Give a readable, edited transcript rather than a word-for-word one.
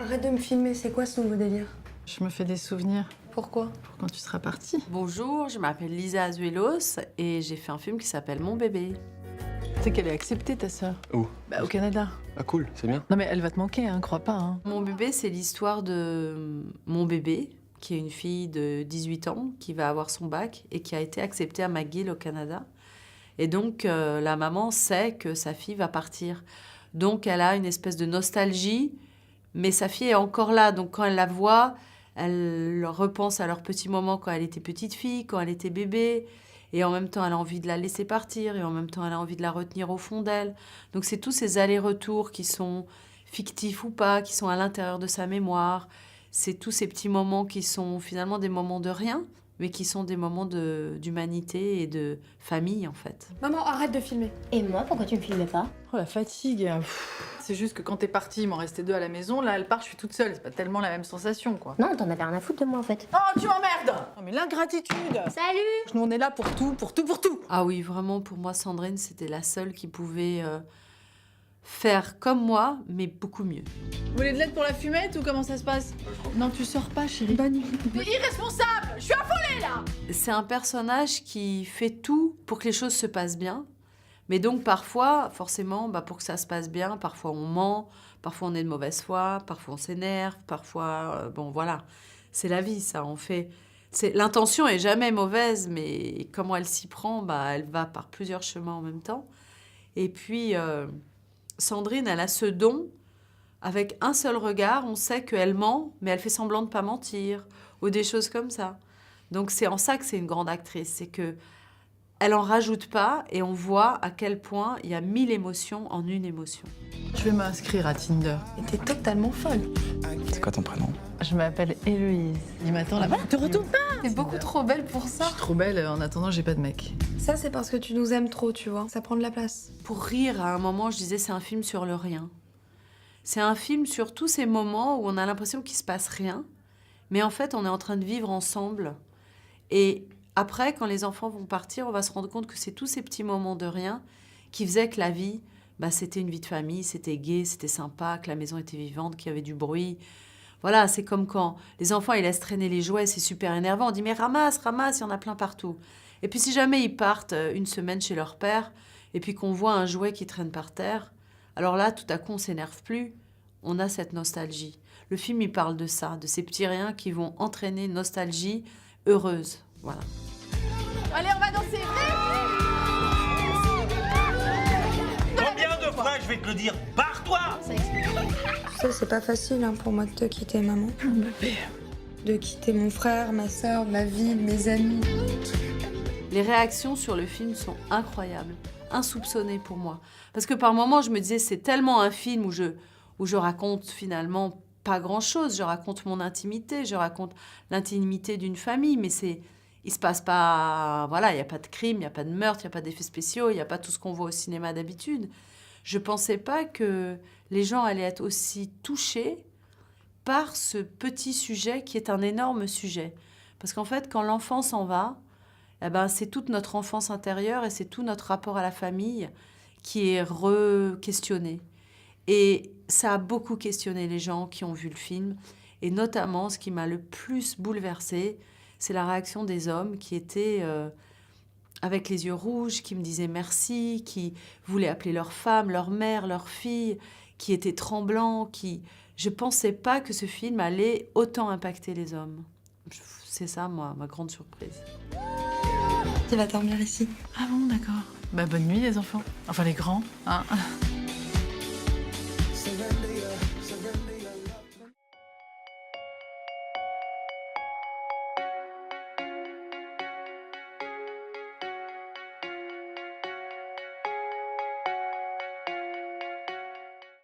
Arrête de me filmer, c'est quoi ce nouveau délire? Je me fais des souvenirs Pourquoi? pour quand tu seras partie. Bonjour, je m'appelle Lisa Azuelos et j'ai fait un film qui s'appelle Mon bébé. Tu sais qu'elle est acceptée, ta sœur? Où? Bah, au Canada. Ah cool, c'est bien. Non mais elle va te manquer, hein, crois pas. Hein. Mon bébé, c'est l'histoire de mon bébé, qui est une fille de 18 ans, qui va avoir son bac et qui a été acceptée à McGill au Canada. Et donc, la maman sait que sa fille va partir. Donc, elle a une espèce de nostalgie, mais sa fille est encore là. Donc, quand elle la voit, elle repense à leurs petits moments quand elle était petite fille, quand elle était bébé. Et en même temps, elle a envie de la laisser partir. Et en même temps, elle a envie de la retenir au fond d'elle. Donc, c'est tous ces allers-retours qui sont fictifs ou pas, qui sont à l'intérieur de sa mémoire. C'est tous ces petits moments qui sont finalement des moments de rien, mais qui sont des moments d'humanité et de famille, en fait. Maman, arrête de filmer. Et moi, pourquoi tu me filmes pas? Oh la fatigue. C'est juste que quand t'es partie, il m'en restait 2 à la maison. Là, elle part, je suis toute seule. C'est pas tellement la même sensation, quoi. Non, t'en avais rien à foutre de moi en fait. Oh, tu m'emmerdes! Non mais l'ingratitude! Salut! Nous, on est là pour tout, pour tout, pour tout! Ah oui, vraiment, pour moi, Sandrine, c'était la seule qui pouvait faire comme moi, mais beaucoup mieux. Vous voulez de l'aide pour la fumette ou comment ça se passe? Non, tu sors pas, chérie. Bonne nuit. Mais irresponsable! Je suis affolée, là! C'est un personnage qui fait tout pour que les choses se passent bien. Mais donc, parfois, forcément, pour que ça se passe bien, parfois on ment, parfois on est de mauvaise foi, parfois on s'énerve, parfois... bon, voilà. C'est la vie, ça. L'intention est jamais mauvaise, mais comment elle s'y prend, elle va par plusieurs chemins en même temps. Et puis, Sandrine, elle a ce don. Avec un seul regard, on sait qu'elle ment, mais elle fait semblant de ne pas mentir, ou des choses comme ça. Donc c'est en ça que c'est une grande actrice, c'est que elle en rajoute pas et on voit à quel point il y a 1000 émotions en une émotion. Je vais m'inscrire à Tinder. Et t'es totalement folle. C'est quoi ton prénom? Je m'appelle Héloïse. Il m'attend là-bas. Te retourne pas! T'es beaucoup trop belle pour Je ça. suis trop belle, en attendant, j'ai pas de mec. Ça, c'est parce que tu nous aimes trop, tu vois. Ça prend de la place. Pour rire, à un moment, je disais c'est un film sur le rien. C'est un film sur tous ces moments où on a l'impression qu'il se passe rien, mais en fait, on est en train de vivre ensemble. Et après, quand les enfants vont partir, on va se rendre compte que c'est tous ces petits moments de rien qui faisaient que la vie, c'était une vie de famille, c'était gai, c'était sympa, que la maison était vivante, qu'il y avait du bruit. Voilà, c'est comme quand les enfants, ils laissent traîner les jouets, c'est super énervant. On dit, mais ramasse, ramasse, il y en a plein partout. Et puis si jamais ils partent une semaine chez leur père, et puis qu'on voit un jouet qui traîne par terre, alors là, tout à coup, on s'énerve plus. On a cette nostalgie. Le film, il parle de ça, de ces petits riens qui vont entraîner une nostalgie heureuse. Voilà. Allez, on va danser! Combien de fois je vais te le dire? Barre-toi! Tu sais, c'est pas facile pour moi de te quitter, maman. De quitter mon frère, ma sœur, ma vie, mes amis. Les réactions sur le film sont incroyables, insoupçonnées pour moi. Parce que par moments, je me disais, c'est tellement un film où je raconte finalement pas grand-chose. Je raconte mon intimité, je raconte l'intimité d'une famille, mais il se passe pas... Voilà, il n'y a pas de crime, il n'y a pas de meurtre, il n'y a pas d'effets spéciaux, il n'y a pas tout ce qu'on voit au cinéma d'habitude. Je pensais pas que les gens allaient être aussi touchés par ce petit sujet qui est un énorme sujet. Parce qu'en fait, quand l'enfant s'en va, c'est toute notre enfance intérieure et c'est tout notre rapport à la famille qui est re-questionné. Et ça a beaucoup questionné les gens qui ont vu le film. Et notamment, ce qui m'a le plus bouleversée, c'est la réaction des hommes qui étaient avec les yeux rouges, qui me disaient merci, qui voulaient appeler leur femme, leur mère, leur fille, qui étaient tremblants, Je pensais pas que ce film allait autant impacter les hommes. C'est ça, moi, ma grande surprise. Tu vas dormir ici. Ah bon, d'accord. Bonne nuit, les enfants. Enfin, les grands, hein.